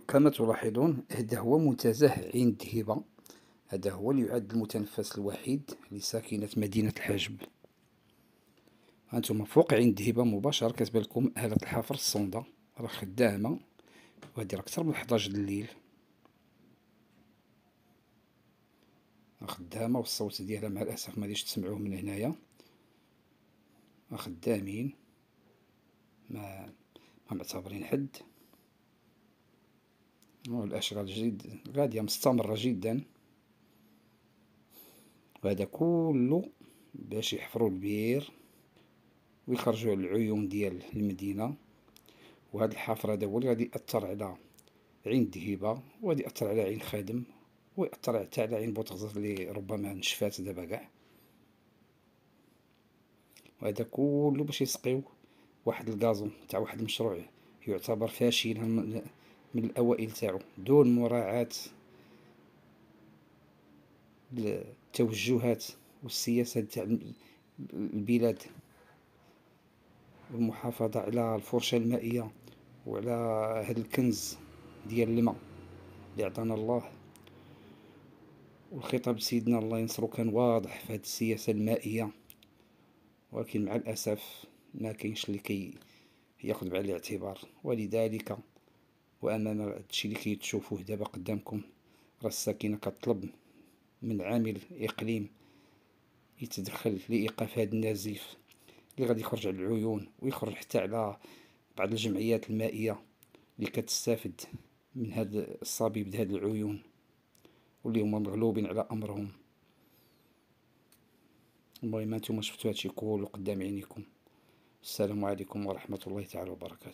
كما تلاحظون، هذا هو منتزه عين دهيبة. هذا هو اللي يعد المتنفس الوحيد لساكنة مدينة الحاجب. هانتوما فوق عين دهيبة مباشرة كتبان لكم آلة الحفر الصوندا راه خدامة، وهادي راه كتر من 11 د الليل راه خدامة، والصوت ديالها مع الأسف مغاديش تسمعوه من هنايا. راه خدامين، ما معتبرين حد، والأشغال جد غادية مستمرة جدا. وهذا كله باش يحفروا البير ويخرجوا العيون ديال المدينة. وهذا الحفر هذا هو اللي غادي يأثر على عين دهيبة، وغادي يأثر على عين خادم، ويأثر حتى على عين بوتغزات اللي ربما نشفات دابا كاع. وهذا كله باش يسقيو واحد الكازون تاع واحد المشروع يعتبر فاشلا من الأوائل تاعو، دون مراعاة التوجهات والسياسات تاع البلاد، والمحافظة على الفرشة المائية وعلى هذا الكنز ديال الماء اللي عطانا الله. والخطاب سيدنا الله ينصرو كان واضح في هذه السياسة المائية، ولكن مع الأسف ما كاينش اللي ياخذ بعين الاعتبار. ولذلك وأمام هادشي اللي كتشوفوه دابا قدامكم، راه الساكنة كطلب من عامل إقليم يتدخل لإيقاف هذا النزيف اللي غادي يخرج على العيون، ويخرج حتى على بعض الجمعيات المائية اللي كتستافد من هذا الصبيب هذه العيون، واللي هما مغلوبين على أمرهم. المهم هانتوما شفتو هادشي كله قدام عينيكم. السلام عليكم ورحمة الله تعالى وبركاته.